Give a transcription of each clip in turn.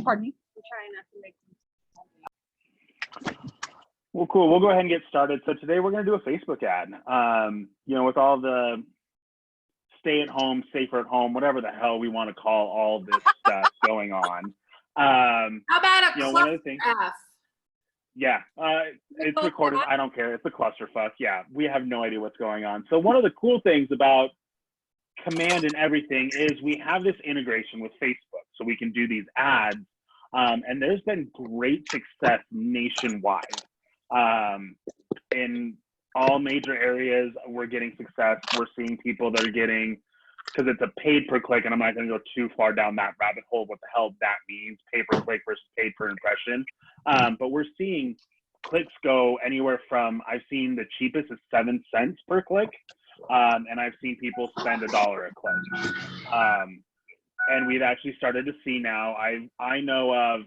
Pardon me? I'm trying not to make. Well, cool. We'll go ahead and get started. So today we're going to do a Facebook ad. You know, with all the stay at home, safer at home, whatever the hell we want to call all of this stuff going on. How about a one of the things. F? Yeah, it's recorded. I don't care. It's a clusterfuck. Yeah, we have no idea what's going on. So one of the cool things about Command and everything is we have this integration with Facebook, so we can do these ads. And there's been great success nationwide. In all major areas, we're getting success. We're seeing people that are getting, because it's a paid per click, and I'm not going to go too far down that rabbit hole, what the hell that means, pay per click versus paid per impression. But we're seeing clicks go anywhere from, I've seen the cheapest is 7 cents per click, and I've seen people spend $1 a click. And we've actually started to see now, I know of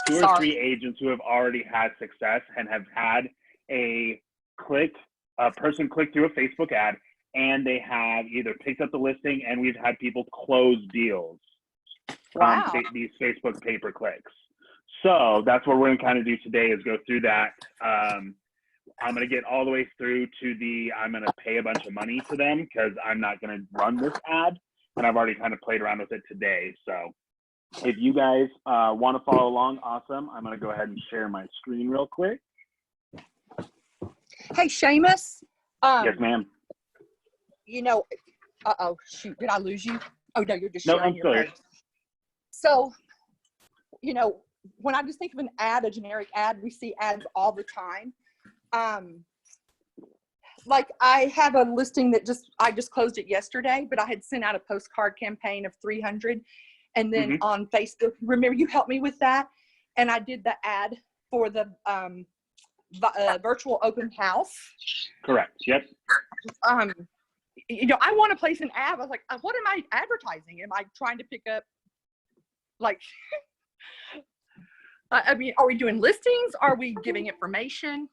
2 or 3 agents who have already had success and have had a person click through a Facebook ad, and they have either picked up the listing, and we've had people close deals from these Facebook pay-per-clicks. So that's what we're going to kind of do today, is go through that. I'm going to get all the way through to I'm going to pay a bunch of money to them because I'm not going to run this ad, and I've already kind of played around with it today. So if you guys want to follow along, awesome. I'm going to go ahead and share my screen real quick. Hey, Seamus. Yes, ma'am. You know, uh-oh, shoot, did I lose you? Oh, no, you're just no, sharing I'm still your here. So, you know, when I just think of an ad, a generic ad, we see ads all the time. Like I have a listing that I just closed it yesterday, but I had sent out a postcard campaign of 300. And then on Facebook, remember you helped me with that? And I did the ad for the virtual open house. Correct. Yep. You know, I want to place an ad. I was like, what am I advertising? Am I trying to pick up, like, I mean, are we doing listings? Are we giving information?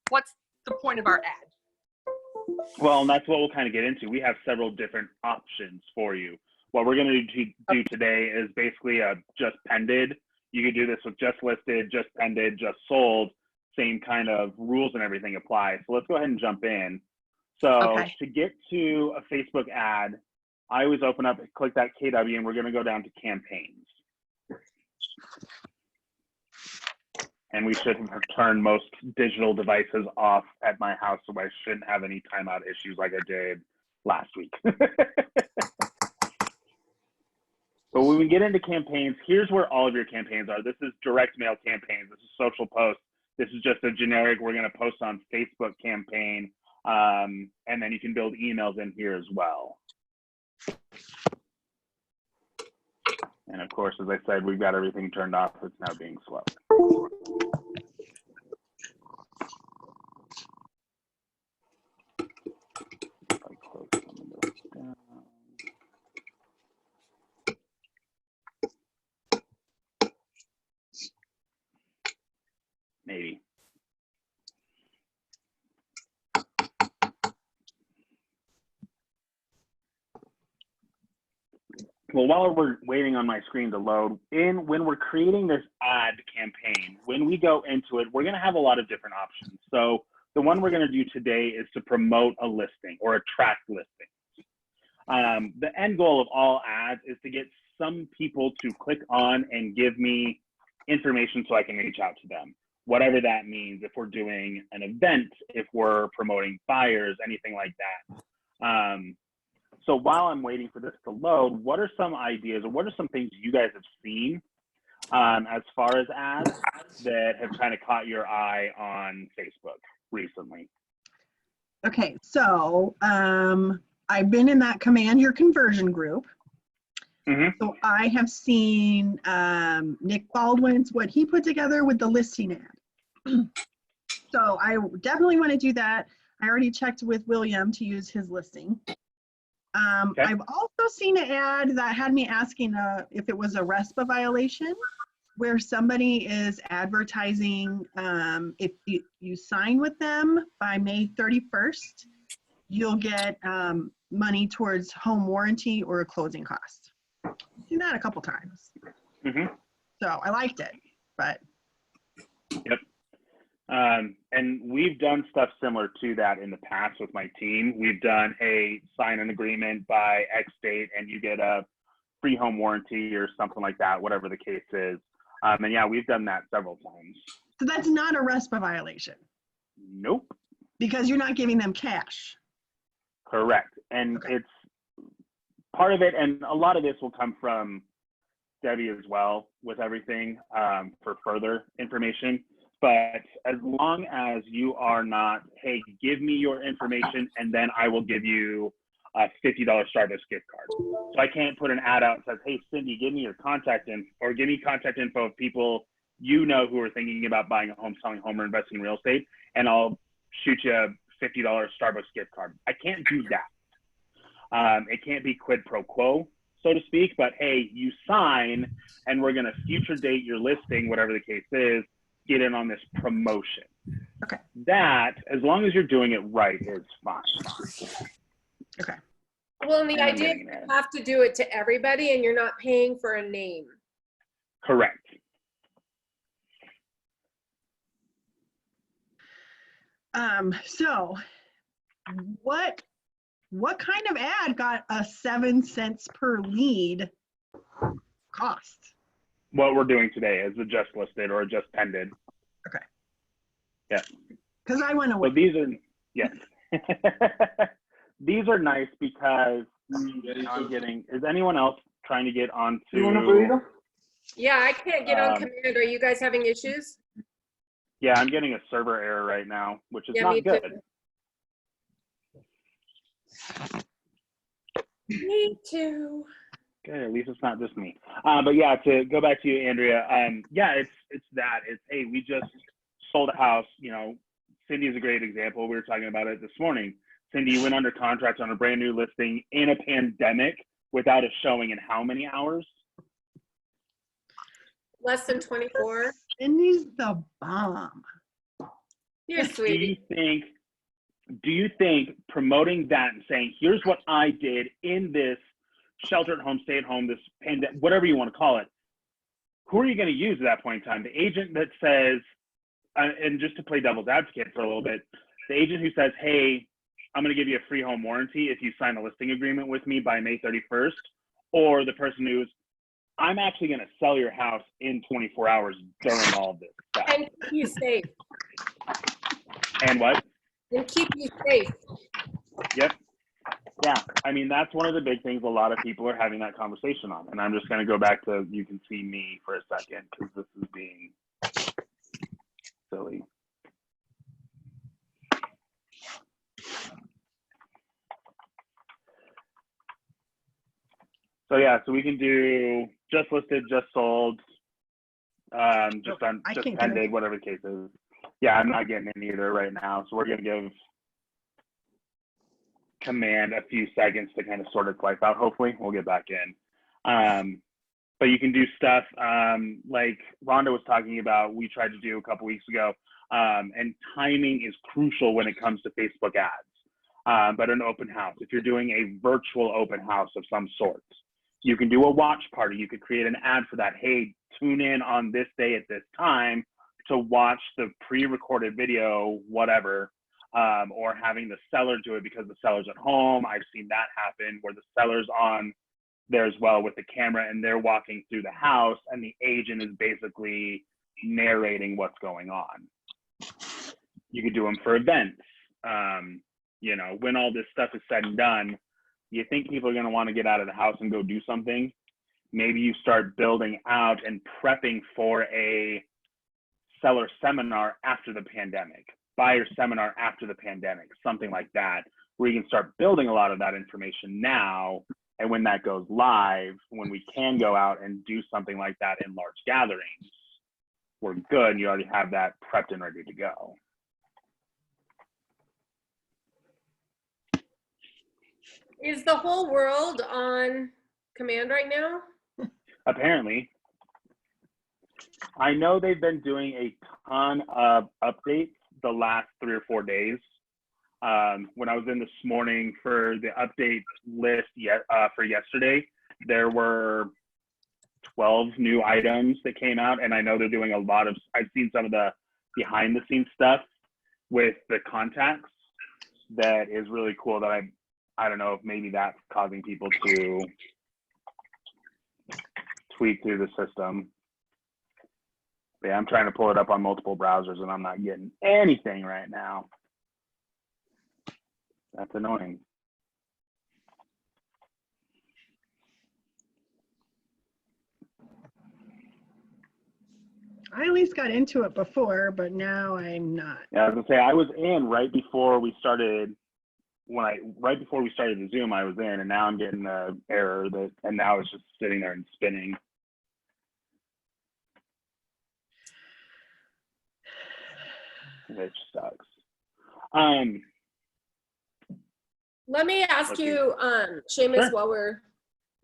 What's the point of our ad? Well, and that's what we'll kind of get into. We have several different options for you. What we're going to do today is basically just pended. You could do this with just listed, just pended, just sold. Same kind of rules and everything apply. So let's go ahead and jump in. So to get to a Facebook ad, I always open up, click that KW, and we're going to go down to campaigns. And we should have turned most digital devices off at my house, so I shouldn't have any timeout issues like I did last week. But when we get into campaigns, here's where all of your campaigns are. This is direct mail campaigns. This is social posts. This is just a generic, we're going to post on Facebook campaign. And then you can build emails in here as well. And of course, as I said, we've got everything turned off. It's now being slow. Maybe. Well, while we're waiting on my screen to load, when we're creating this ad campaign, when we go into it, we're going to have a lot of different options. So the one we're going to do today is to promote a listing or attract listings. The end goal of all ads is to get some people to click on and give me information so I can reach out to them, whatever that means. If we're doing an event, if we're promoting buyers, anything like that. So while I'm waiting for this to load, what are some ideas or what are some things you guys have seen as far as ads that have kind of caught your eye on Facebook recently? Okay, so I've been in that Command Your Conversion group. So I have seen Nick Baldwin's, what he put together with the listing ad. So I definitely want to do that. I already checked with William to use his listing. I've also seen an ad that had me asking if it was a RESPA violation, where somebody is advertising if you sign with them by May 31st, you'll get money towards home warranty or a closing cost. I've seen that a couple times. Mm-hmm. So I liked it, but. Yep. And we've done stuff similar to that in the past with my team. We've done a sign an agreement by X date and you get a free home warranty or something like that, whatever the case is. And yeah, we've done that several times. So that's not a RESPA violation Nope. because you're not giving them cash. Correct. And Okay. it's part of it, and a lot of this will come from Debbie as well with everything for further information. But as long as you are not, hey, give me your information and then I will give you a $50 Starbucks gift card. So I can't put an ad out that says, hey, Cindy, give me your contact info, or give me contact info of people you know who are thinking about buying a home, selling a home, or investing in real estate, and I'll shoot you a $50 Starbucks gift card. I can't do that. It can't be quid pro quo, so to speak, but hey, you sign and we're going to future date your listing, whatever the case is, get in on this promotion. Okay. That, as long as you're doing it right, is fine. Okay. Well, and the And I'm idea is getting you there. have to do it to everybody and you're not paying for a name. Correct. So what kind of ad got a 7 cents per lead cost? What we're doing today is a just listed or a just pended. Because I went away. So these are, yes. These are nice because I'm getting, is anyone else trying to get onto? Yeah, I can't get on Um, command. Are you guys having issues? Yeah, I'm getting a server error right now, which is Yeah, me not too. good. Me too. Good, at least it's not just me. But yeah, to go back to you, Andrea, yeah, it's that. It's, hey, we just sold a house. You know, Cindy is a great example. We were talking about it this morning. Cindy went under contract on a brand new listing in a pandemic without a showing in how many hours? Less than 24. Cindy's the bomb. You're sweet. Do you think promoting that and saying, here's what I did in this shelter at home, stay at home, this pandemic, whatever you want to call it, who are you going to use at that point in time? The agent that says, and just to play devil's advocate for a little bit, the agent who says, hey, I'm going to give you a free home warranty if you sign a listing agreement with me by May 31st, or the person who's, I'm actually going to sell your house in 24 hours during all of this stuff. And keep you safe. And what? And keep you safe. Yep. Yeah. I mean, that's one of the big things a lot of people are having that conversation on. And I'm just going to go back to, you can see me for a second because this is being silly. So yeah, so we can do just listed, just sold, just pended, whatever the case is. Yeah, I'm not getting in either right now. So we're going to give command a few seconds to kind of sort its life out. Hopefully we'll get back in. But you can do stuff like Rhonda was talking about, we tried to do a couple weeks ago. And timing is crucial when it comes to Facebook ads. But an open house, if you're doing a virtual open house of some sort, you can do a watch party. You could create an ad for that. Hey, tune in on this day at this time to watch the pre-recorded video, whatever, or having the seller do it because the seller's at home. I've seen that happen where the seller's on there as well with the camera and they're walking through the house and the agent is basically narrating what's going on. You could do them for events. You know, when all this stuff is said and done, you think people are going to want to get out of the house and go do something. Maybe you start building out and prepping for a seller seminar after the pandemic, buyer seminar after the pandemic, something like that, where you can start building a lot of that information now. And when that goes live, when we can go out and do something like that in large gatherings, we're good. You already have that prepped and ready to go. Is the whole world on command right now? Apparently. I know they've been doing a ton of updates the last 3 or 4 days. When I was in this morning for the update list for yesterday, there were 12 new items that came out. And I know they're doing a lot of, I've seen some of the behind the scenes stuff with the contacts that is really cool that I don't know if maybe that's causing people to tweak through the system. But yeah, I'm trying to pull it up on multiple browsers and I'm not getting anything right now. That's annoying. I at least got into it before, but now I'm not. Yeah, I was gonna say I was in right before we started. Right before we started the Zoom, I was in, and now I'm getting the error and now it's just sitting there and spinning. Which sucks. Let me ask Okay. you, Seamus, Sure. while we're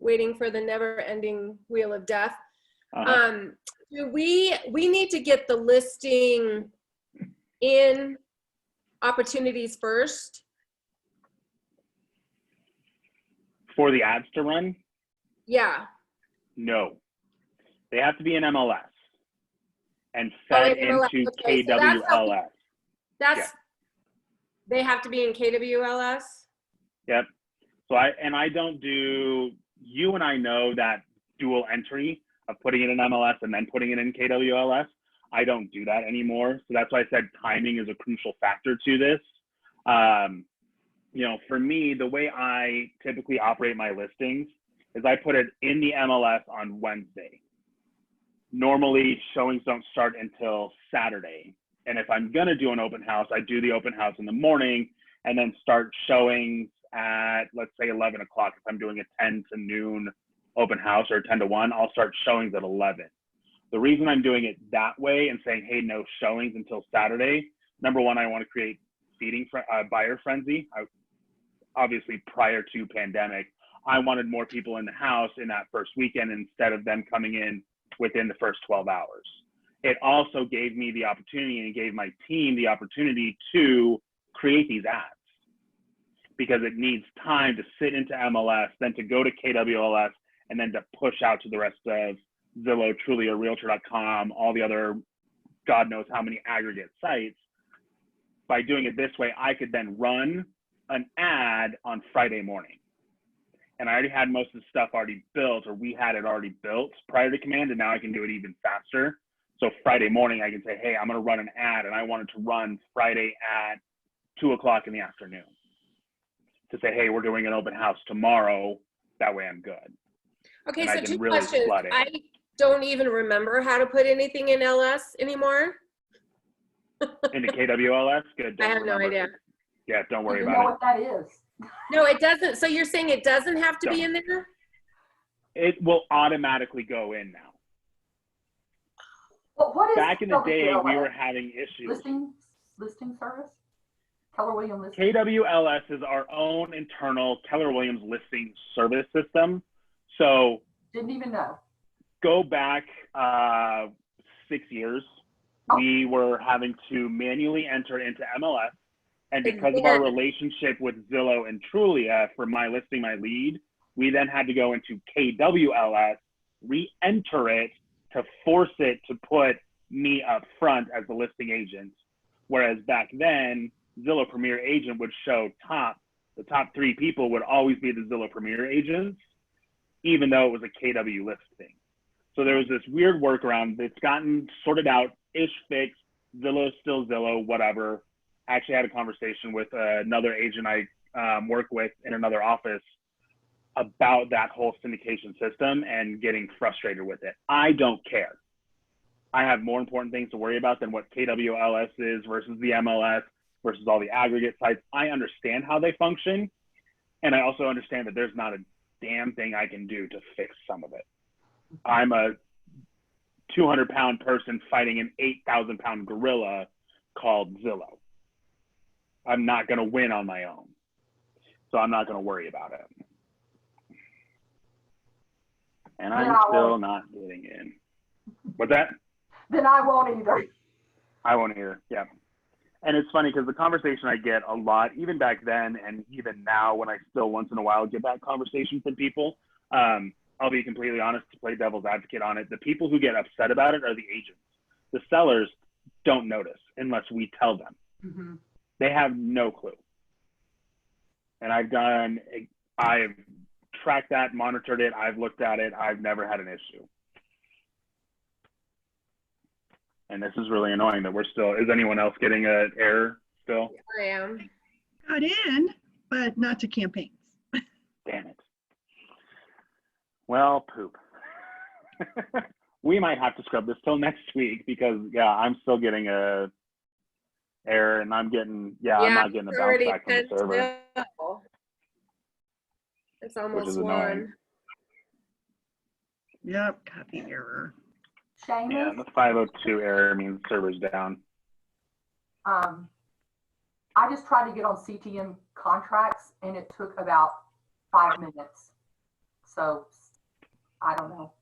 waiting for the never-ending wheel of death. Do we need to get the listing in opportunities first? For the ads to run? Yeah. No. They have to be in MLS and Oh, fed in MLS. into Okay, so that's how KWLS. That's, they have to be in KWLS? Yep. So I don't do, you and I know that dual entry of putting it in MLS and then putting it in KWLS. I don't do that anymore. So that's why I said timing is a crucial factor to this. You know, for me, the way I typically operate my listings is I put it in the MLS on Wednesday. Normally showings don't start until Saturday. And if I'm gonna do an open house, I do the open house in the morning and then start showings at, let's say 11 o'clock. If I'm doing a 10 to noon open house or 10 to 1, I'll start showings at 11. The reason I'm doing it that way and saying, hey, no showings until Saturday, number one, I want to create buyer frenzy. Obviously, prior to pandemic, I wanted more people in the house in that first weekend instead of them coming in within the first 12 hours. It also gave me the opportunity and gave my team the opportunity to create these ads because it needs time to sit into MLS, then to go to KWLS, and then to push out to the rest of Zillow, Trulia, Realtor.com, all the other God knows how many aggregate sites. By doing it this way, I could then run an ad on Friday morning. And I already had most of the stuff already built, or we had it already built prior to Command, and now I can do it even faster. So Friday morning, I can say, hey, I'm going to run an ad, and I want it to run Friday at 2 o'clock in the afternoon. To say, hey, we're doing an open house tomorrow. That way I'm good. Okay, And so I can two really questions. flood it. I don't even remember how to put anything in LS anymore. Into KWLS? Good. I have no idea. Yeah, don't worry You know about what that is? No, it doesn't. So you're saying it doesn't have to be Don't. in there? it. It will automatically go in now. Well, what is Back in the day, we KWLS? were having issues. Listing service? Keller Williams listing? KWLS is our own internal Keller Williams listing service system. So Didn't even know. go back 6 years, we were having to manually enter into MLS. And because of our relationship with Zillow and Trulia for My Listing, My Lead, we then had to go into KWLS, re-enter it to force it to put me up front as the listing agent. Whereas back then, Zillow Premier Agent would show the top 3 people would always be the Zillow Premier agents, even though it was a KW listing. So there was this weird workaround that's gotten sorted out-ish fixed. Zillow's still Zillow, whatever. I actually had a conversation with another agent I work with in another office about that whole syndication system and getting frustrated with it. I don't care. I have more important things to worry about than what KWLS is versus the MLS versus all the aggregate sites. I understand how they function. And I also understand that there's not a damn thing I can do to fix some of it. I'm a 200-pound person fighting an 8,000-pound gorilla called Zillow. I'm not going to win on my own. So I'm not going to worry about it. And I'm still not getting in. What's that? Then I won't either. I won't either, yeah. And it's funny because the conversation I get a lot, even back then and even now when I still once in a while get that conversation from people, are I'll be completely honest, to play devil's advocate on it, the people who get upset about it are the agents. The sellers don't notice unless we tell them. Mm-hmm. They have no clue. And I've tracked that, monitored it, I've looked at it, I've never had an issue. And this is really annoying that is anyone else getting an error still? I am. Got in, but not to campaigns. Damn it. Well, poop. We might have to scrub this till next week because, yeah, I'm still getting a error and I'm not getting a bounce back from the server. It's almost annoying. 1. Yep, copy error. Seamus, Yeah, the 502 error means the server's down. I just tried to get on CTM contracts and it took about 5 minutes. So I don't know.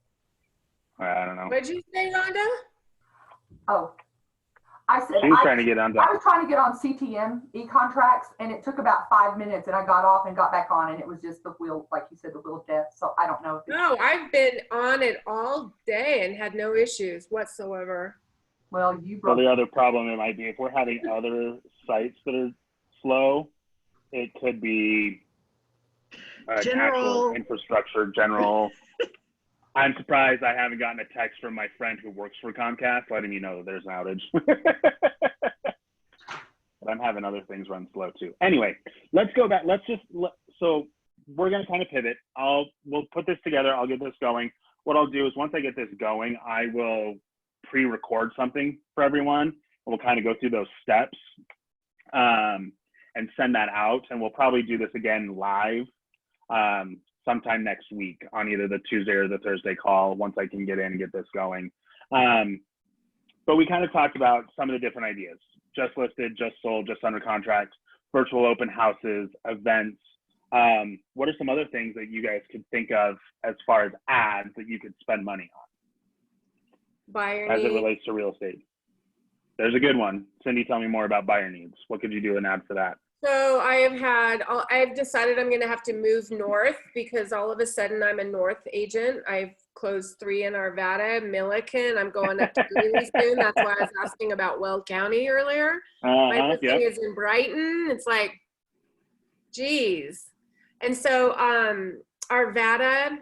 I don't know. What'd you say, Rhonda? Oh, I said She's trying to get on I was trying to get on CTM e-contracts and it took about 5 minutes and I got off and got back on and it was just the wheel, like you said, the wheel of death. So I don't know if it's, No, I've been on it all day and had no issues whatsoever. well, you Well, broke. the other problem it might be if we're having other sites that are slow, it could be actual infrastructure, general. I'm surprised I haven't gotten a text from my friend who works for Comcast letting me know that there's an outage. But I'm having other things run slow too. Anyway, let's go back. So we're going to kind of pivot. We'll put this together. I'll get this going. What I'll do is once I get this going, I will pre-record something for everyone. We'll kind of go through those steps and send that out. And we'll probably do this again live sometime next week on either the Tuesday or the Thursday call once I can get in and get this going. But we kind of talked about some of the different ideas: just listed, just sold, just under contract, virtual open houses, events. What are some other things that you guys could think of as far as ads that you could spend money on Buyer as it needs. relates to real estate? There's a good one. Cindy, tell me more about buyer needs. What could you do an ad for that? So I've decided I'm going to have to move north because all of a sudden I'm a north agent. I've closed 3 in Arvada, Milliken. I'm going up to Greeley soon. That's why I was asking about Weld County earlier. My listing is in Brighton. It's like, geez. And so Arvada,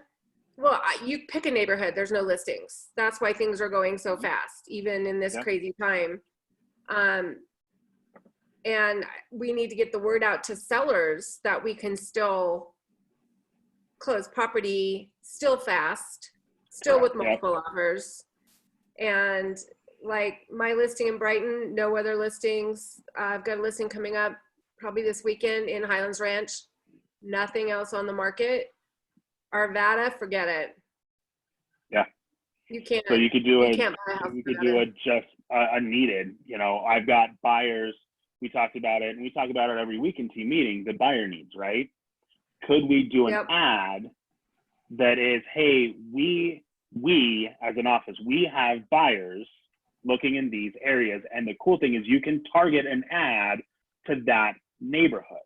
well, you pick a neighborhood. There's no listings. That's why things are going so fast, even in this crazy time. And we need to get the word out to sellers that we can still close property still fast, still with multiple offers. And like my listing in Brighton, no other listings. I've got a listing coming up probably this weekend in Highlands Ranch. Nothing else on the market. Arvada, forget it. Yeah. You can't. So you could do you can't buy a house. You could do a needed. You know, I've got buyers. We talked about it, and we talk about it every week in team meeting. The buyer needs, right? Could we do an ad that is, hey, we as an office, we have buyers looking in these areas, and the cool thing is you can target an ad to that neighborhood,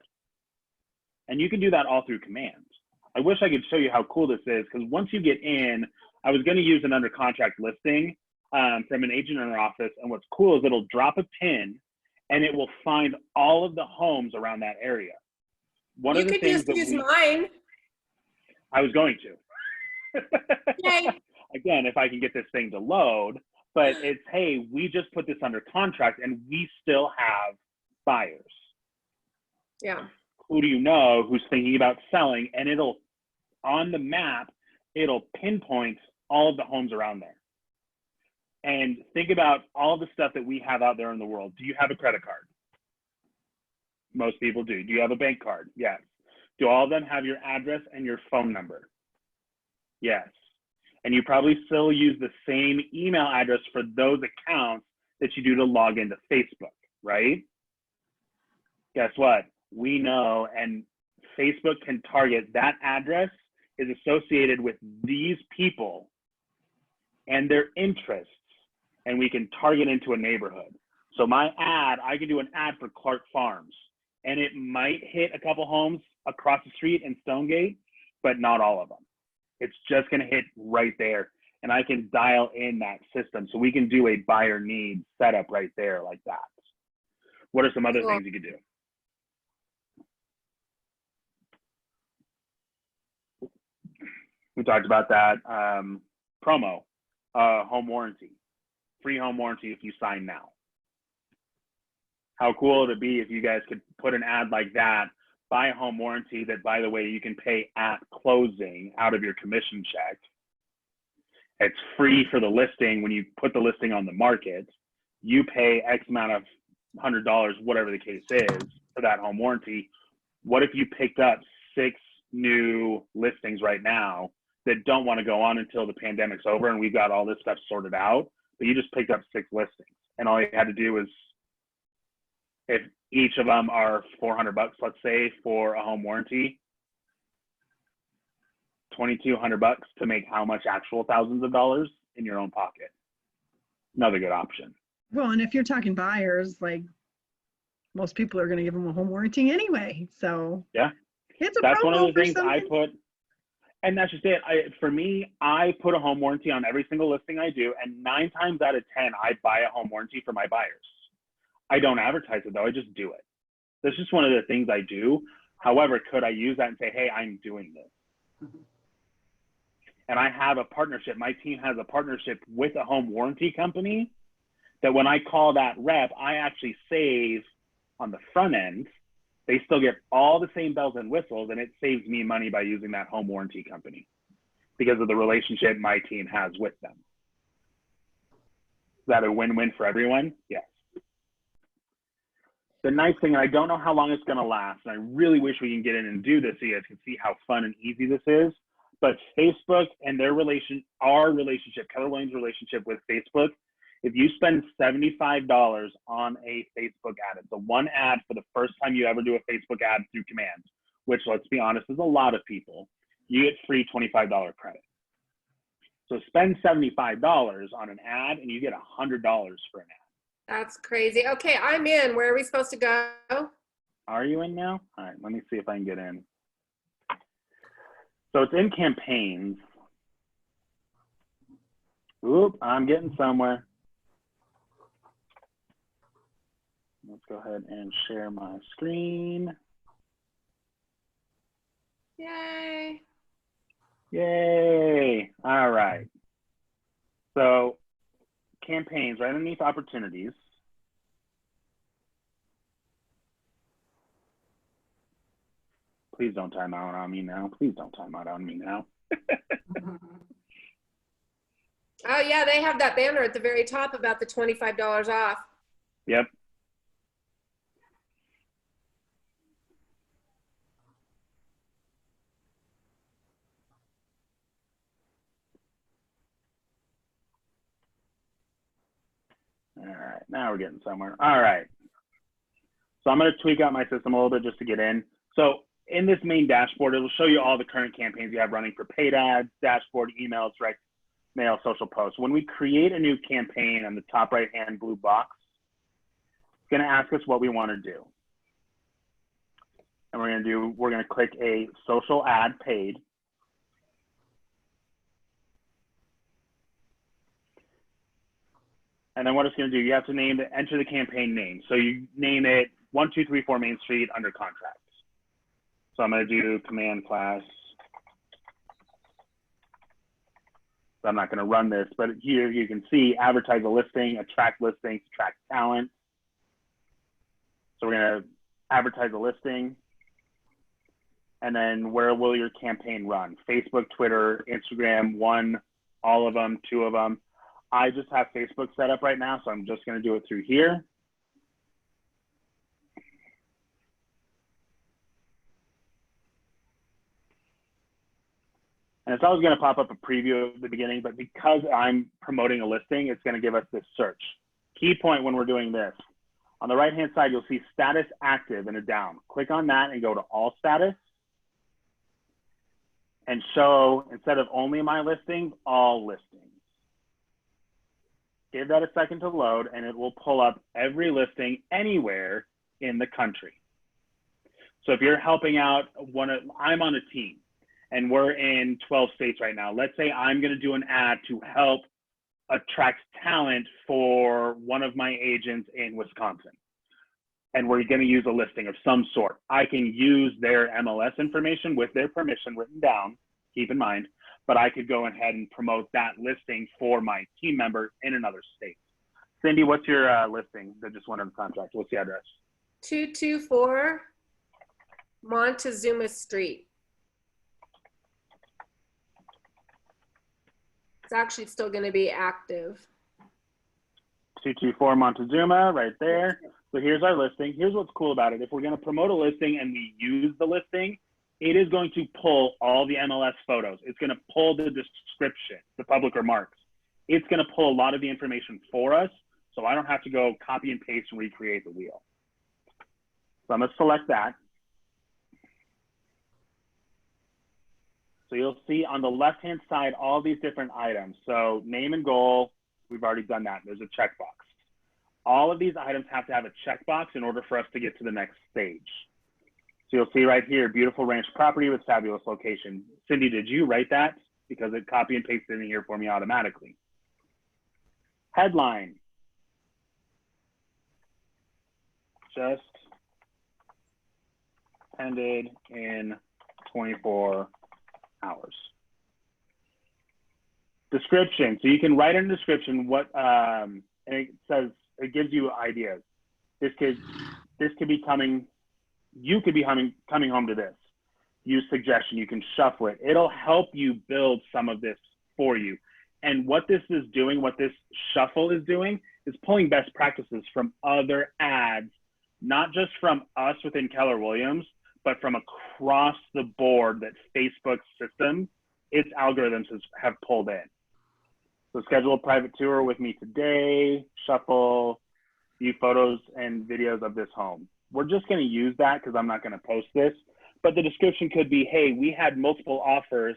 and you can do that all through commands. I wish I could show you how cool this is, because once you get in, I was going to use an under contract listing from an agent in our office, and what's cool is it'll drop a pin and it will find all of the homes around that area. One of the things that use mine. I was going to. Yay. Again, if I can get this thing to load, but it's, hey, we just put this under contract and we still have buyers. Yeah. Who do you know who's thinking about selling? And it'll, on the map, it'll pinpoint all of the homes around there. And think about all the stuff that we have out there in the world. Do you have a credit card? Most people do. Do you have a bank card? Yes. Do all of them have your address and your phone number? Yes. And you probably still use the same email address for those accounts that you do to log into Facebook, right? Guess what? We know, and Facebook can target that address is associated with these people and their interests, and we can target into a neighborhood. So my ad, I can do an ad for Clark Farms, and it might hit a couple homes across the street in Stonegate, but not all of them. It's just going to hit right there. And I can dial in that system. So we can do a buyer need setup right there like that. What are some other things you could do? We talked about that. Promo, home warranty, free home warranty if you sign now. How cool would it be if you guys could put an ad like that, buy a home warranty that, by the way, you can pay at closing out of your commission check. It's free for the listing. When you put the listing on the market, you pay X amount of $100, whatever the case is, for that home warranty. What if you picked up 6 new listings right now that don't want to go on until the pandemic's over and we've got all this stuff sorted out, but you just picked up 6 listings and all you had to do is, if each of them are $400, let's say, for a home warranty, $2,200 to make how much actual thousands of dollars in your own pocket. Another good option. Well, and if you're talking buyers, like most people are going to give them a home warranty anyway. So yeah, it's a that's one of the promo for things I something. put. And that's just it. For me, I put a home warranty on every single listing I do, and 9 times out of 10, I buy a home warranty for my buyers. I don't advertise it though. I just do it. That's just one of the things I do. However, could I use that and say, hey, I'm doing this? And I have a partnership. My team has a partnership with a home warranty company that when I call that rep, I actually save on the front end. They still get all the same bells and whistles, and it saves me money by using that home warranty company because of the relationship my team has with them. Is that a win-win for everyone? Yes. The nice thing, and I don't know how long it's going to last, and I really wish we can get in and do this so you guys can see how fun and easy this is, but Facebook and our relationship, Keller Williams' relationship with Facebook, if you spend $75 on a Facebook ad, it's the one ad for the first time you ever do a Facebook ad through Command, which, let's be honest, is a lot of people, you get free $25 credit. So spend $75 on an ad and you get $100 for an ad. That's crazy. Okay, I'm in. Where are we supposed to go? Are you in now? All right, let me see if I can get in. So it's in campaigns. Oop, I'm getting somewhere. Let's go ahead and share my screen. Yay. Yay. All right. So campaigns right underneath opportunities. Please don't time out on me now. Please don't time out on me now. Oh yeah, they have that banner at the very top about the $25 off. Yep. All right, now we're getting somewhere. All right. So I'm going to tweak out my system a little bit just to get in. So in this main dashboard, it will show you all the current campaigns you have running for paid ads, dashboard, emails, direct mail, social posts. When we create a new campaign on the top right-hand blue box, it's going to ask us what we want to do. And we're going to click a social ad paid. And then what it's going to do, you have to enter the campaign name. So you name it 1234 Main Street under contract. So I'm going to do command class. So I'm not going to run this, but here you can see advertise a listing, attract listings, attract talent. So we're going to advertise a listing. And then where will your campaign run? Facebook, Twitter, Instagram, one, all of them, 2 of them. I just have Facebook set up right now, so I'm just going to do it through here. And it's always going to pop up a preview at the beginning, but because I'm promoting a listing, it's going to give us this search. Key point when we're doing this. On the right-hand side, you'll see status active and a down. Click on that and go to all status. And show, instead of only my listings, all listings. Give that a second to load and it will pull up every listing anywhere in the country. So if you're helping out I'm on a team and we're in 12 states right now. Let's say I'm going to do an ad to help attract talent for one of my agents in Wisconsin. And we're going to use a listing of some sort. I can use their MLS information with their permission written down, keep in mind, but I could go ahead and promote that listing for my team member in another state. Cindy, what's your listing that just went under contract? What's the address? 224 Montezuma Street. It's actually still going to be active. 224 Montezuma, right there. So here's our listing. Here's what's cool about it. If we're going to promote a listing and we use the listing, it is going to pull all the MLS photos. It's going to pull the description, the public remarks. It's going to pull a lot of the information for us, so I don't have to go copy and paste and recreate the wheel. So I'm going to select that. So you'll see on the left-hand side all these different items. So name and goal, we've already done that. There's a checkbox. All of these items have to have a checkbox in order for us to get to the next stage. So you'll see right here, beautiful ranch property with fabulous location. Cindy, did you write that? Because it copy and pasted in here for me automatically. Headline. Just ended in 24 hours. Description. So you can write in a description what, and it says, it gives you ideas. This could be coming, you could be coming home to this. Use suggestion, you can shuffle it. It'll help you build some of this for you. And what this is doing, what this shuffle is doing, is pulling best practices from other ads, not just from us within Keller Williams, but from across the board that Facebook's system, its algorithms have pulled in. So schedule a private tour with me today, shuffle, view photos and videos of this home. We're just gonna use that because I'm not gonna post this, but the description could be, hey, we had multiple offers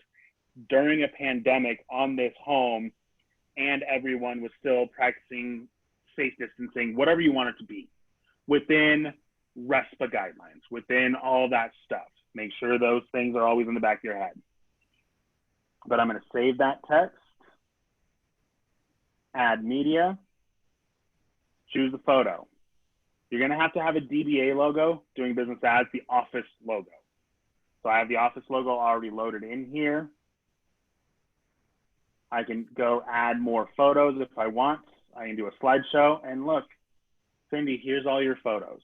during a pandemic on this home and everyone was still practicing safe distancing, whatever you want it to be, within RESPA guidelines, within all that stuff. Make sure those things are always in the back of your head. But I'm gonna save that text, add media, choose a photo. You're gonna have to have a DBA logo, doing business as the office logo. So I have the office logo already loaded in here. I can go add more photos if I want. I can do a slideshow, and look, Cindy, here's all your photos.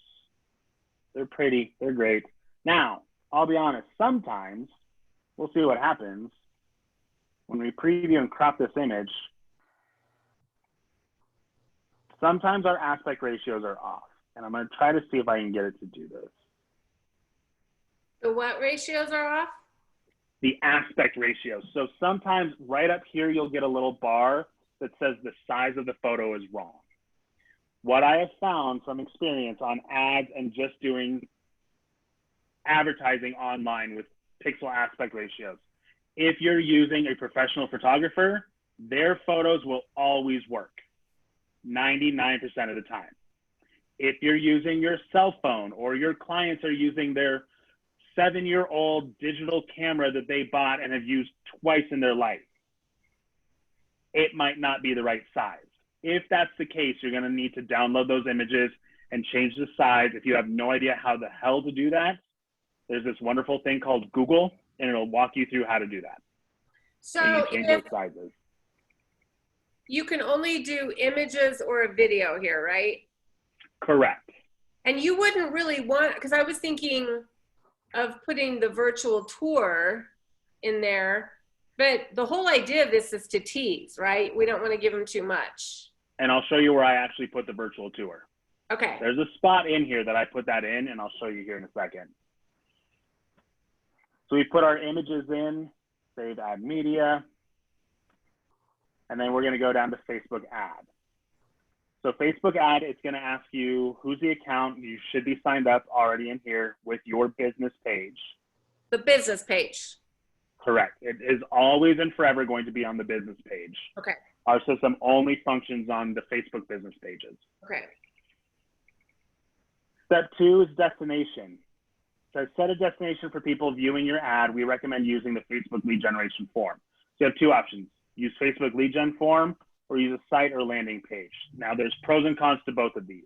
They're pretty, they're great. Now, I'll be honest, sometimes, we'll see what happens when we preview and crop this image. Sometimes our aspect ratios are off, and I'm gonna try to see if I can get it to do this. The what ratios are off? The aspect ratios. So sometimes right up here, you'll get a little bar that says the size of the photo is wrong. What I have found from experience on ads and just doing advertising online with pixel aspect ratios, if you're using a professional photographer, their photos will always work 99% of the time. If you're using your cell phone or your clients are using their 7-year-old digital camera that they bought and have used twice in their life, it might not be the right size. If that's the case, you're gonna need to download those images and change the size. If you have no idea how the hell to do that, there's this wonderful thing called Google, and it'll walk you through how to do that. So change those sizes. You can only do images or a video here, right? Correct. And you wouldn't really want, because I was thinking of putting the virtual tour in there, but the whole idea of this is to tease, right? We don't want to give them too much. And I'll show you where I actually put the virtual tour. Okay. There's a spot in here that I put that in, and I'll show you here in a second. So we put our images in, save add media, and then we're gonna go down to Facebook ad. So Facebook ad, it's gonna ask you who's the account. You should be signed up already in here with your business page. The business page. Correct. It is always and forever going to be on the business page. Okay. Our system only functions on the Facebook business pages. Okay. Step 2 is destination. says set a destination for people viewing your ad. We recommend using the Facebook lead generation form. So you have two options. Use Facebook lead gen form or use a site or landing page. Now there's pros and cons to both of these.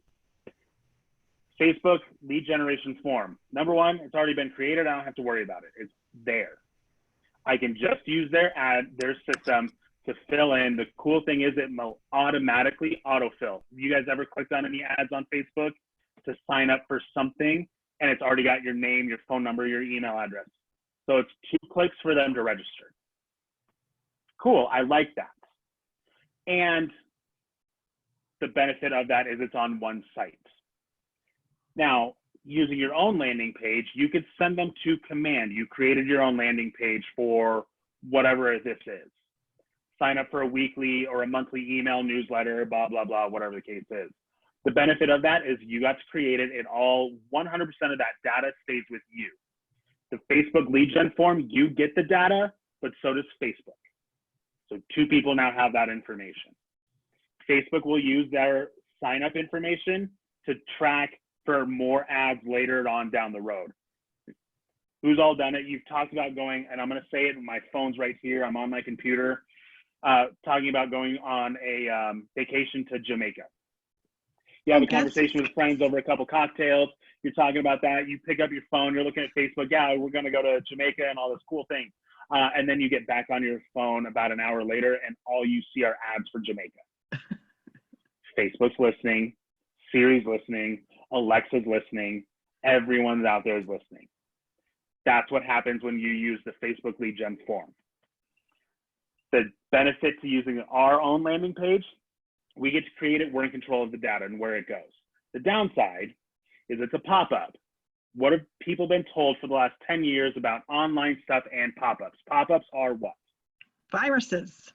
Facebook lead generation form. Number one, it's already been created. I don't have to worry about it. It's there. I can just use their system to fill in. The cool thing is it will automatically autofill. You guys ever clicked on any ads on Facebook to sign up for something and it's already got your name, your phone number, your email address? So it's 2 clicks for them to register. Cool, I like that. And the benefit of that is it's on one site. Now, using your own landing page, you could send them to command. You created your own landing page for whatever this is. Sign up for a weekly or a monthly email newsletter, blah, blah, blah, whatever the case is. The benefit of that is you got to create it. It all, 100% of that data stays with you. The Facebook lead gen form, you get the data, but so does Facebook. So 2 people now have that information. Facebook will use their sign up information to track for more ads later on down the road. Who's all done it? You've talked about going, and I'm going to say it, my phone's right here, I'm on my computer, talking about going on a vacation to Jamaica. You have a conversation with friends over a couple cocktails, you're talking about that, you pick up your phone, you're looking at Facebook, yeah, we're going to go to Jamaica and all this cool thing. And then you get back on your phone about an hour later and all you see are ads for Jamaica. Facebook's listening, Siri's listening, Alexa's listening, everyone's out there is listening. That's what happens when you use the Facebook lead gen form. The benefit to using our own landing page, we get to create it, we're in control of the data and where it goes. The downside is it's a pop-up. What have people been told for the last 10 years about online stuff and pop-ups? Pop-ups are what? Viruses.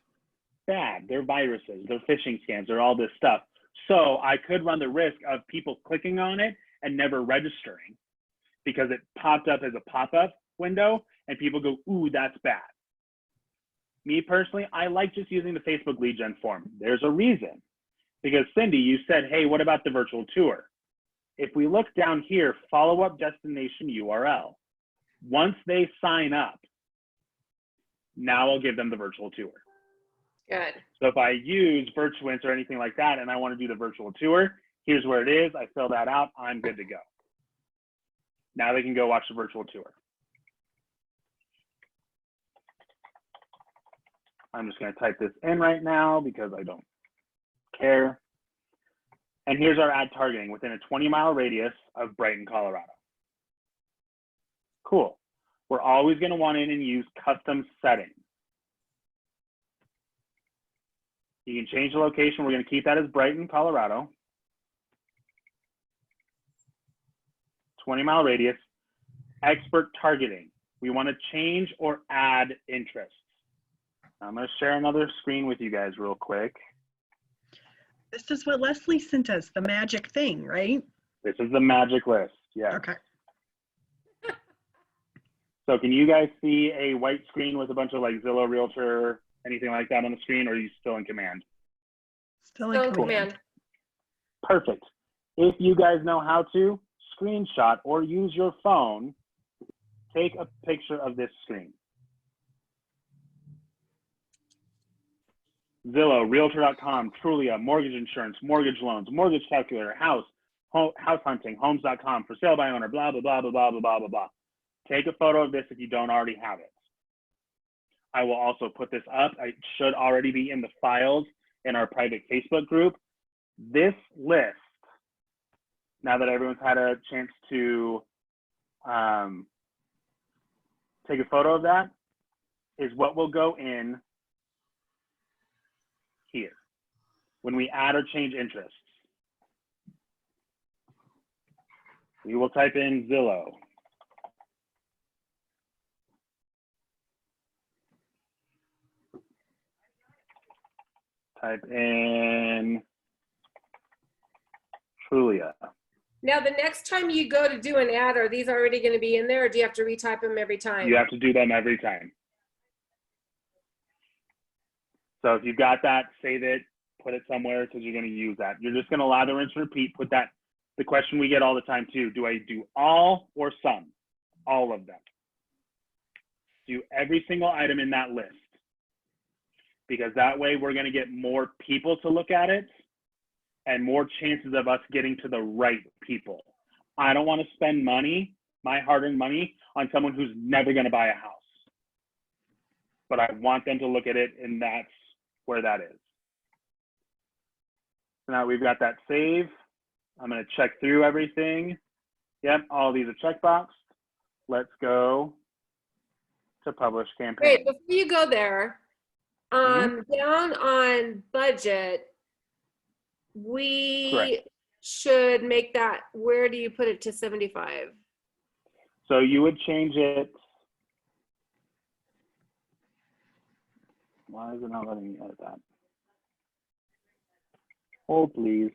Bad, they're viruses, they're phishing scams, they're all this stuff. So I could run the risk of people clicking on it and never registering because it popped up as a pop-up window and people go, ooh, that's bad. Me personally, I like just using the Facebook lead gen form. There's a reason. Because Cindy, you said, hey, what about the virtual tour? If we look down here, follow-up destination URL. Once they sign up, now I'll give them the virtual tour. Good. So if I use Virtuance or anything like that and I want to do the virtual tour, here's where it is. I fill that out. I'm good to go. Now they can go watch the virtual tour. I'm just going to type this in right now because I don't care. And here's our ad targeting within a 20-mile radius of Brighton, Colorado. Cool. We're always going to want in and use custom settings. You can change the location. We're going to keep that as Brighton, Colorado. 20-mile radius. Expert targeting. We want to change or add interests. I'm going to share another screen with you guys real quick. This is what Leslie sent us, the magic thing, right? This is the magic list. Yeah. Okay. So can you guys see a white screen with a bunch of like Zillow, Realtor, anything like that on the screen, or are you still in command? Still in command. Perfect. If you guys know how to screenshot or use your phone, take a picture of this screen. Zillow, Realtor.com, Trulia, mortgage insurance, mortgage loans, mortgage calculator, house hunting, homes.com, for sale by owner, blah, blah, blah, blah, blah, blah, blah, blah. Take a photo of this if you don't already have it. I will also put this up. It should already be in the files in our private Facebook group. This list, now that everyone's had a chance to take a photo of that, is what will go in here when we add or change interests. We will type in Zillow. Type in Trulia. Now, the next time you go to do an ad, are these already going to be in there, or do you have to retype them every time? You have to do them every time. So if you've got that, save it, put it somewhere because you're going to use that. You're just going to lather, rinse, repeat. Put that. The question we get all the time too: do I do all or some? all of them. Do every single item in that list, because that way we're going to get more people to look at it and more chances of us getting to the right people. I don't want to spend money, my hard-earned money, on someone who's never going to buy a house. But I want them to look at it, and that's where that is. So now we've got that save. I'm going to check through everything. Yep, all these are checkboxed. Let's go to publish campaign. Wait, before you go there, down on budget, we Correct. should make that, where do you put it to 75? So you would change it. Why is it not letting me edit that? Hold, please.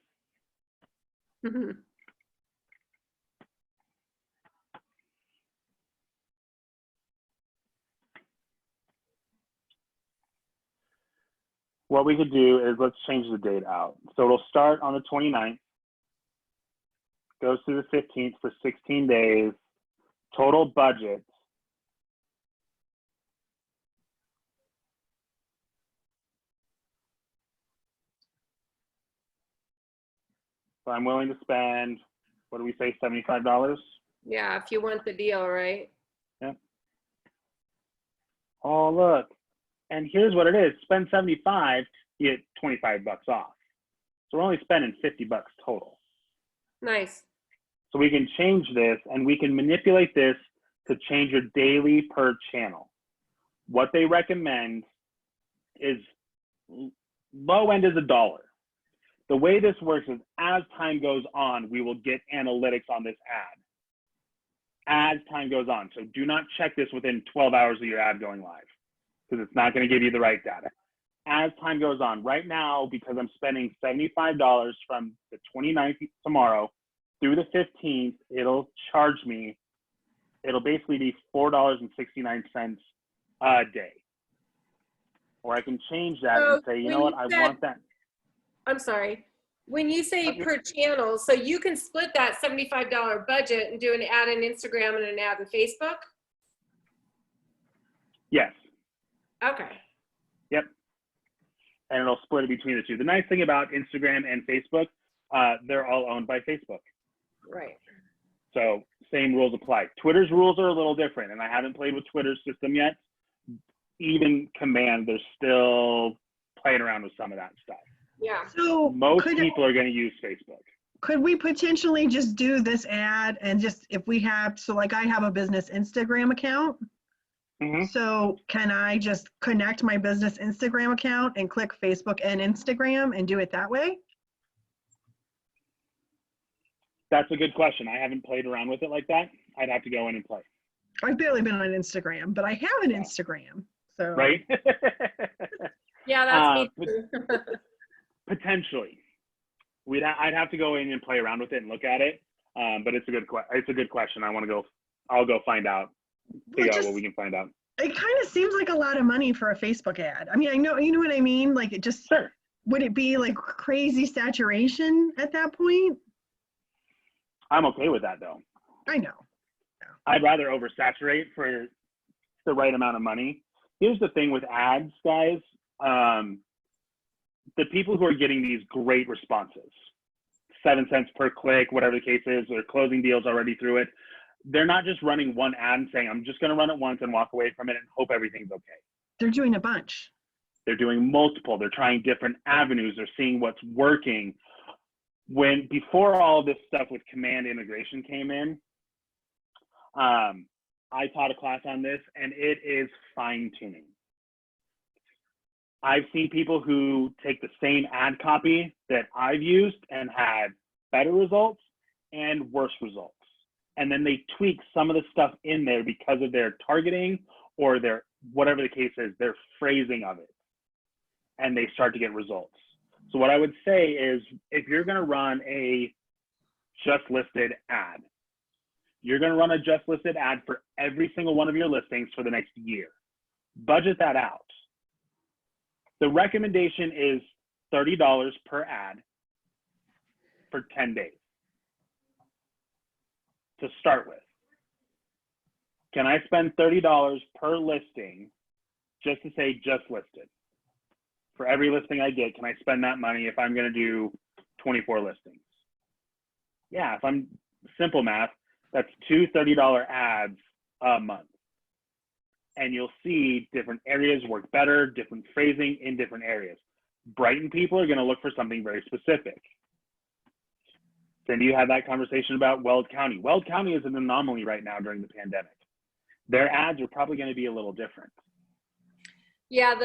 What we could do is let's change the date out. So it'll start on the 29th, goes through the 15th for 16 days. Total budget. So I'm willing to spend, what do we say, $75? Yeah, if you want the deal, right? Yep. Oh, look. And here's what it is. Spend 75, you get 25 bucks off. So we're only spending 50 bucks total. Nice. So we can change this, and we can manipulate this to change your daily per channel. What they recommend is low end is $1. The way this works is as time goes on, we will get analytics on this ad. As time goes on. So do not check this within 12 hours of your ad going live, because it's not going to give you the right data. As time goes on, right now, because I'm spending $75 from the 29th tomorrow through the 15th, it'll charge me, it'll basically be $4.69 a day. Or I can change that and say, you know what, I want that. I'm sorry. When you say per channel, so you can split that $75 budget and do an ad on Instagram and an ad on Facebook? Yes. Okay. Yep. And it'll split it between the two. The nice thing about Instagram and Facebook, they're all owned by Facebook. Right. So same rules apply. Twitter's rules are a little different, and I haven't played with Twitter's system yet. Even Command, they're still playing around with some of that stuff. Yeah. So Most people are going to use Facebook. could we potentially just do this ad and just, if we have, so like I have a business Instagram account. So can I just connect my business Instagram account and click Facebook and Instagram and do it that way? That's a good question. I haven't played around with it like that. I'd have to go in and play. I've barely been on Instagram, but I have an Instagram. So Right? Yeah, that's me too. Potentially. I'd have to go in and play around with it and look at it. But it's a good question. I'll go find out, figure out what we can find out. It kind of seems like a lot of money for a Facebook ad. I mean, I know, you know what I mean? Like it just, Sure. would it be like crazy saturation at that point? I'm okay with that though. I know. I'd rather oversaturate for the right amount of money. Here's the thing with ads, guys. The people who are getting these great responses, 7 cents per click, whatever the case is, or closing deals already through it, they're not just running one ad and saying, I'm just going to run it once and walk away from it and hope everything's okay. They're doing a bunch. They're doing multiple. They're trying different avenues. They're seeing what's working. Before all this stuff with Command integration came in, I taught a class on this, and it is fine tuning. I've seen people who take the same ad copy that I've used and had better results and worse results. And then they tweak some of the stuff in there because of their targeting or their, whatever the case is, their phrasing of it. And they start to get results. So what I would say is, if you're going to run a just listed ad, you're going to run a just listed ad for every single one of your listings for the next year. Budget that out. The recommendation is $30 per ad for 10 days to start with. can I spend $30 per listing just to say just listed? For every listing I get, can I spend that money if I'm going to do 24 listings? Yeah, if I'm simple math, that's two $30 ads a month. And you'll see different areas work better, different phrasing in different areas. Brighton people are going to look for something very specific. Then you had that conversation about Weld County. Weld County is an anomaly right now during the pandemic. Their ads are probably going to be a little different. Yeah,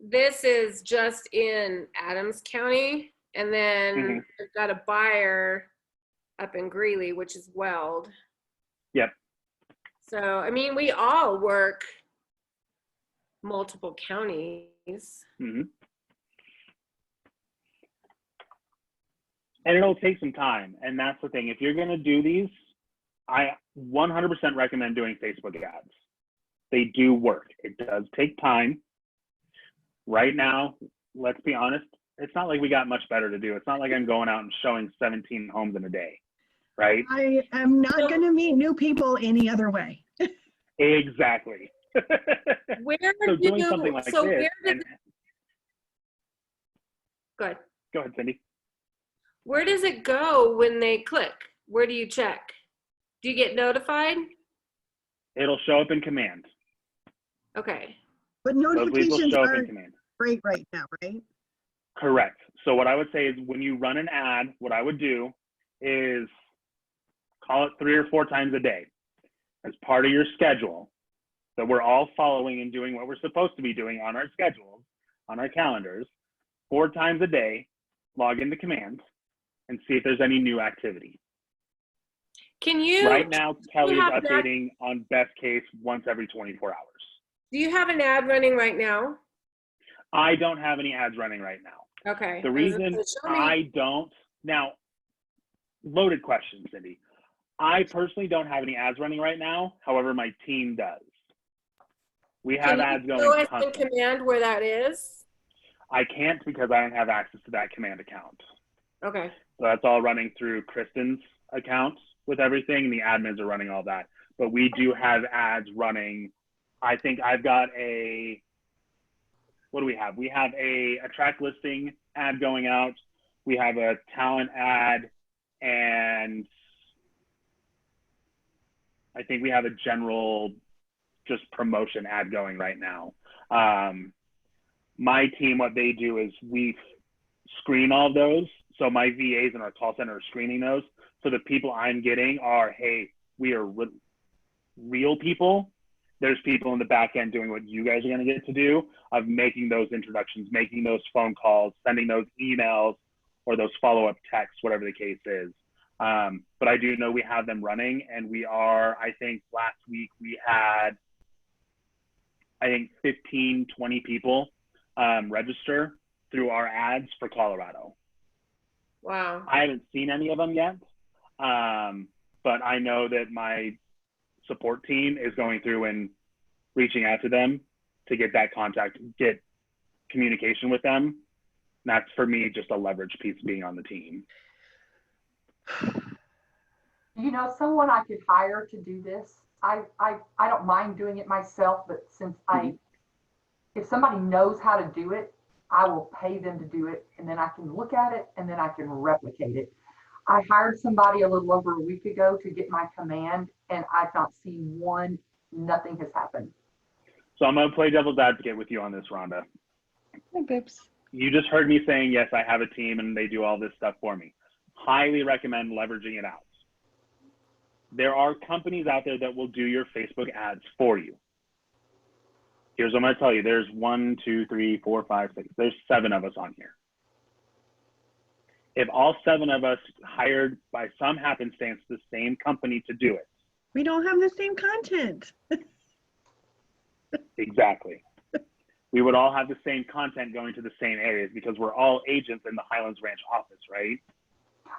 this is just in Adams County, and then they've got a buyer up in Greeley, which is Weld. Yep. So, I mean, we all work multiple counties. Mm-hmm. And it'll take some time. And that's the thing. If you're going to do these, I 100% recommend doing Facebook ads. They do work. It does take time. Right now, let's be honest, it's not like we got much better to do. It's not like I'm going out and showing 17 homes in a day, right? I am not going to meet new people any other way. Exactly. Where So do doing something like so this. where did, go ahead, Cindy. Where does it go when they click? Where do you check? Do you get notified? It'll show up in command. Okay. But Those leads will notifications show up in aren't command. great right now, right? Correct. So what I would say is when you run an ad, what I would do is call it 3 or 4 times a day as part of your schedule that we're all following and doing what we're supposed to be doing on our schedules, on our calendars. 4 times a day, log into commands and see if there's any new activity. Can you? Right now, Kelly is have that- updating on best case once every 24 hours. Do you have an ad running right now? I don't have any ads running right now. Okay. The reason I don't, now, loaded question, Cindy. I personally don't have any ads running right now. However, my team does. We have ads going in constantly. command where that is? I can't because I don't have access to that command account. Okay. So that's all running through Kristen's account with everything. The admins are running all that. But we do have ads running. I think I've got a, what do we have? We have a track listing ad going out. We have a talent ad, and I think we have a general just promotion ad going right now. My team, what they do is we screen all of those. So my VAs in our call center are screening those. So the people I'm getting are, hey, we are real people. There's people in the back end doing what you guys are going to get to do of making those introductions, making those phone calls, sending those emails or those follow-up texts, whatever the case is. But I do know we have them running, and we are, I think last week we had, 15, 20 people register through our ads for Colorado. Wow. I haven't seen any of them yet, but I know that my support team is going through and reaching out to them to get that contact, get communication with them. And that's for me just a leverage piece being on the team. You know, someone I could hire to do this. I don't mind doing it myself, but since if somebody knows how to do it, I will pay them to do it, and then I can look at it and then I can replicate it. I hired somebody a little over a week ago to get my command, and I've not seen nothing has happened. So I'm going to play devil's advocate with you on this, Rhonda. Hey, babes. You just heard me saying, yes, I have a team and they do all this stuff for me. Highly recommend leveraging it out. There are companies out there that will do your Facebook ads for you. Here's what I'm going to tell you. There's 1, 2, 3, 4, 5, 6. There's 7 of us on here. If all 7 of us hired by some happenstance the same company to do it. We don't have the same content. Exactly. We would all have the same content going to the same areas because we're all agents in the Highlands Ranch office, right?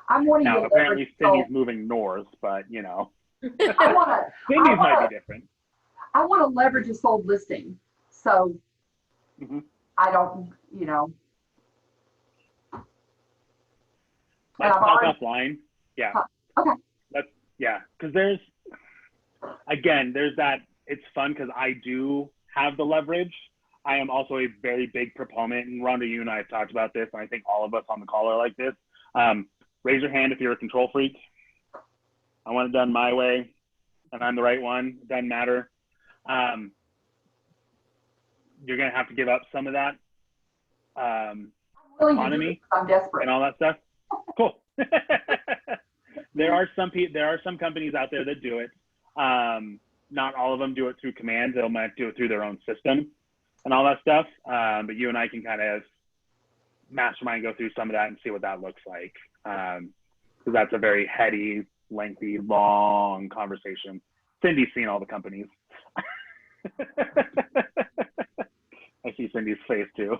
I'm wanting Now, to apparently leverage Cindy's moving north, but you know, Cindy's might be different. I want to leverage a sold listing. So I don't, Let's talk offline. Yeah. Okay. Yeah, because there's, again, there's that, it's fun because I do have the leverage. I am also a very big proponent, and Rhonda, you and I have talked about this, and I think all of us on the call are like this. Raise your hand if you're a control freak. I want it done my way, and I'm the right one. It doesn't matter. You're going to have to give up some of that autonomy I'm desperate. and all that stuff. Cool. There are some companies out there that do it. Not all of them do it through commands. They might do it through their own system and all that stuff. But you and I can kind of mastermind, go through some of that and see what that looks like. Because that's a very heady, lengthy, long conversation. Cindy's seen all the companies. I see Cindy's face too.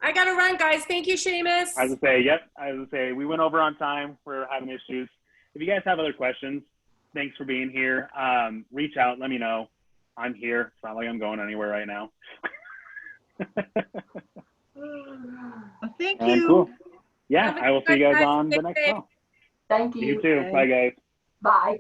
I gotta run, guys. Thank you, Seamus. I was gonna say, yep. I was gonna say we went over on time. We're having issues. If you guys have other questions, thanks for being here. Reach out. Let me know. I'm here. It's not like I'm going anywhere right now. Well, thank And you. cool. Yeah, Have a I will see good you guys night. on the Stay next safe. call. Thank you. You too. Bye. Bye, guys. Bye.